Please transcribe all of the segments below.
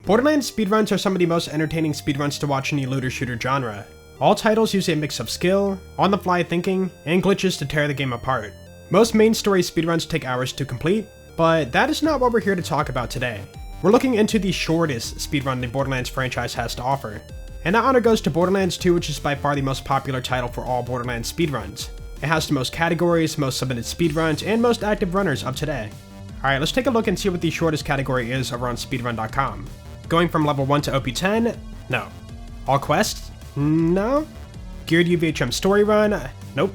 Borderlands speedruns are some of the most entertaining speedruns to watch in the looter shooter genre. All titles use a mix of skill, on-the-fly thinking, and glitches to tear the game apart. Most main story speedruns take hours to complete, but that is not what we're here to talk about today. We're looking into the shortest speedrun the Borderlands franchise has to offer. And that honor goes to Borderlands 2, which is by far the most popular title for all Borderlands speedruns. It has the most categories, most submitted speedruns, and most active runners of today. Alright, let's take a look and see what the shortest category is over on speedrun.com. Going from level 1 to OP10? No. All quests? No. Geared UVHM story run? Nope.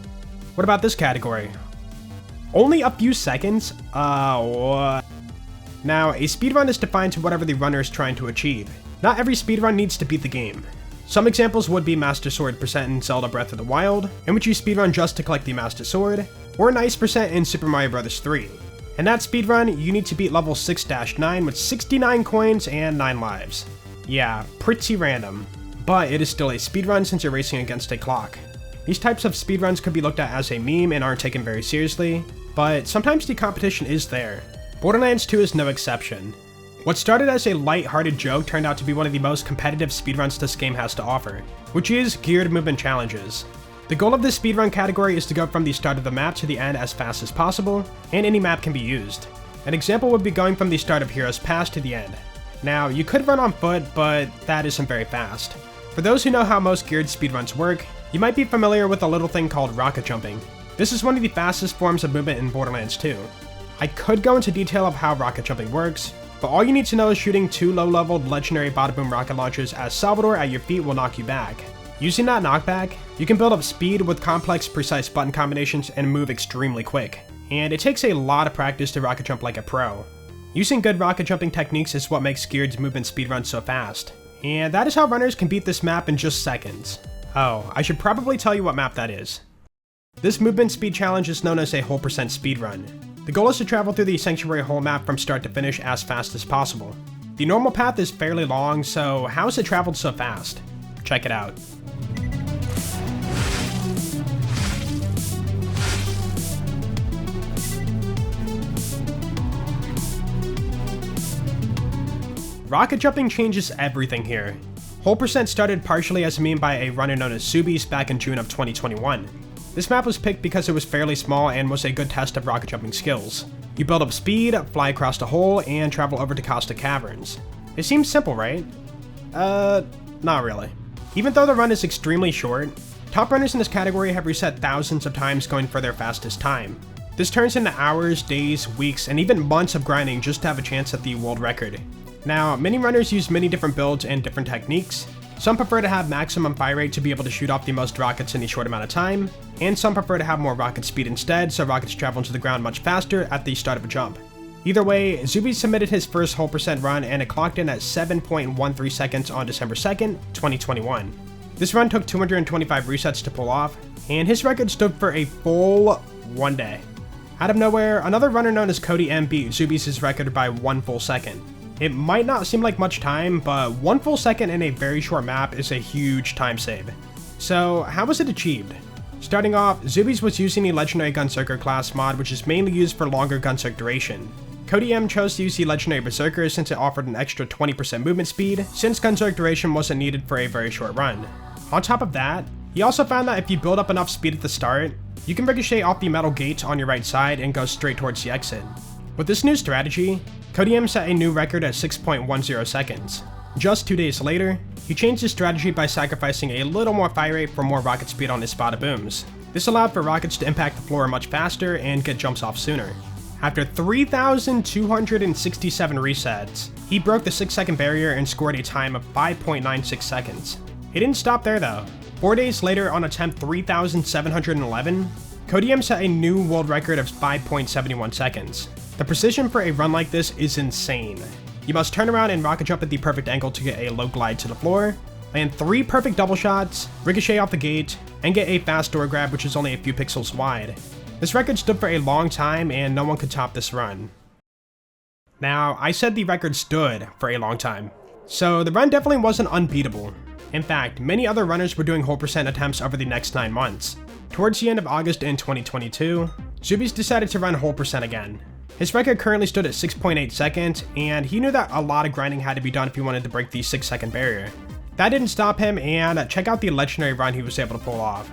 What about this category? Only a few seconds? What? Now, a speedrun is defined to whatever the runner is trying to achieve. Not every speedrun needs to beat the game. Some examples would be Master Sword % in Zelda Breath of the Wild, in which you speedrun just to collect the Master Sword, or Nice % in Super Mario Bros. 3. In that speedrun, you need to beat level 6-9 with 69 coins and 9 lives. Yeah, pretty random. But it is still a speedrun since you're racing against a clock. These types of speedruns could be looked at as a meme and aren't taken very seriously, but sometimes the competition is there. Borderlands 2 is no exception. What started as a light-hearted joke turned out to be one of the most competitive speedruns this game has to offer, which is geared movement challenges. The goal of this speedrun category is to go from the start of the map to the end as fast as possible, and any map can be used. An example would be going from the start of Heroes Pass to the end. Now, you could run on foot, but that isn't very fast. For those who know how most geared speedruns work, you might be familiar with a little thing called rocket jumping. This is one of the fastest forms of movement in Borderlands 2. I could go into detail of how rocket jumping works, but all you need to know is shooting 2 low-leveled legendary bada boom rocket launchers as Salvador at your feet will knock you back. Using that knockback, you can build up speed with complex, precise button combinations and move extremely quick. And it takes a lot of practice to rocket jump like a pro. Using good rocket jumping techniques is what makes geared movement speedruns so fast. And that is how runners can beat this map in just seconds. Oh, I should probably tell you what map that is. This movement speed challenge is known as a whole % speedrun. The goal is to travel through the Sanctuary whole map from start to finish as fast as possible. The normal path is fairly long, so how is it traveled so fast? Check it out. Rocket jumping changes everything here. Whole % started partially as a meme by a runner known as Zeubiess back in June of 2021. This map was picked because it was fairly small and was a good test of rocket jumping skills. You build up speed, fly across the hole, and travel over to Costa Caverns. It seems simple, right? Not really. Even though the run is extremely short, top runners in this category have reset thousands of times going for their fastest time. This turns into hours, days, weeks, and even months of grinding just to have a chance at the world record. Now, many runners use many different builds and different techniques. Some prefer to have maximum fire rate to be able to shoot off the most rockets in a short amount of time, and some prefer to have more rocket speed instead, so rockets travel into the ground much faster at the start of a jump. Either way, Zeubiess submitted his first whole % run and it clocked in at 7.13 seconds on December 2nd, 2021. This run took 225 resets to pull off, and his record stood for a full 1 day. Out of nowhere, another runner known as Cody M beat Zeubiess' record by 1 full second. It might not seem like much time, but 1 full second in a very short map is a huge time save. So, how was it achieved? Starting off, Zeubiess was using the Legendary Gunzerker class mod, which is mainly used for longer gunzerk duration. Cody M chose to use the Legendary Berserker since it offered an extra 20% movement speed, since gunzerk duration wasn't needed for a very short run. On top of that, he also found that if you build up enough speed at the start, you can ricochet off the metal gates on your right side and go straight towards the exit. With this new strategy, Cody M set a new record at 6.10 seconds. Just 2 days later, he changed his strategy by sacrificing a little more fire rate for more rocket speed on his bada booms. This allowed for rockets to impact the floor much faster and get jumps off sooner. After 3,267 resets, he broke the 6-second barrier and scored a time of 5.96 seconds. He didn't stop there though. 4 days later, on attempt 3,711, Cody M set a new world record of 5.71 seconds. The precision for a run like this is insane. You must turn around and rocket jump at the perfect angle to get a low glide to the floor, land 3 perfect double shots, ricochet off the gate, and get a fast door grab which is only a few pixels wide. This record stood for a long time and no one could top this run. Now, I said the record stood for a long time, so the run definitely wasn't unbeatable. In fact, many other runners were doing whole % attempts over the next 9 months. Towards the end of August in 2022, Zeubiess decided to run whole % again. His record currently stood at 6.8 seconds, and he knew that a lot of grinding had to be done if he wanted to break the 6-second barrier. That didn't stop him, and check out the legendary run he was able to pull off.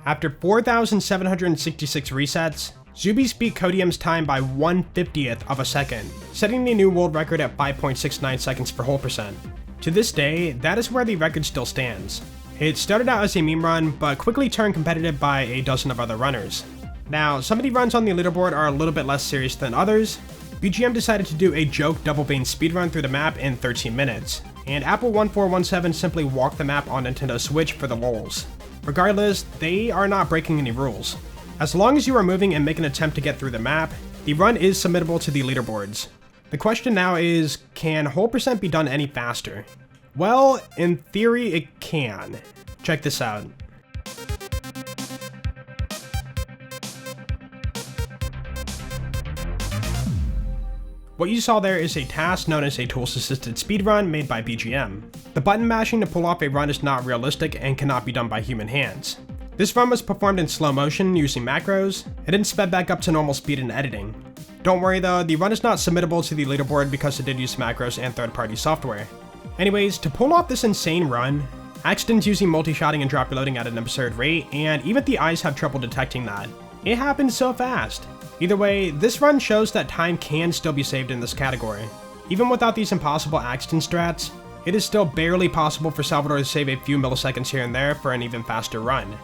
After 4,766 resets, Zeubiess beat Codium's time by 1/50th of a second, setting the new world record at 5.69 seconds per whole percent. To this day, that is where the record still stands. It started out as a meme run, but quickly turned competitive by a dozen of other runners. Now, some of the runs on the leaderboard are a little bit less serious than others. BGM decided to do a joke double vein speedrun through the map in 13 minutes, and Apple1417 simply walked the map on Nintendo Switch for the lols. Regardless, they are not breaking any rules. As long as you are moving and make an attempt to get through the map, the run is submittable to the leaderboards. The question now is, can whole percent be done any faster? Well, in theory it can. Check this out. What you saw there is a task known as a tools-assisted speedrun made by BGM. The button mashing to pull off a run is not realistic and cannot be done by human hands. This run was performed in slow motion using macros, and then sped back up to normal speed in editing. Don't worry though, the run is not submittable to the leaderboard because it did use macros and third-party software. Anyways, to pull off this insane run, Axton's using multi-shotting and drop reloading at an absurd rate, and even the eyes have trouble detecting that. It happened so fast. Either way, this run shows that time can still be saved in this category. Even without these impossible Axton strats, it is still barely possible for Salvador to save a few milliseconds here and there for an even faster run.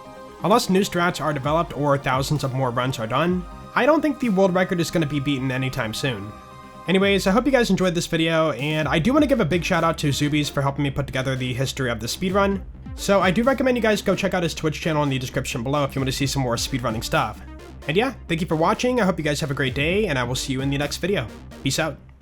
Unless new strats are developed or thousands of more runs are done, I don't think the world record is going to be beaten anytime soon. Anyways, I hope you guys enjoyed this video, and I do want to give a big shout out to Zeubiess for helping me put together the history of this speedrun. So I do recommend you guys go check out his Twitch channel in the description below if you want to see some more speedrunning stuff. And yeah, thank you for watching, I hope you guys have a great day, and I will see you in the next video. Peace out.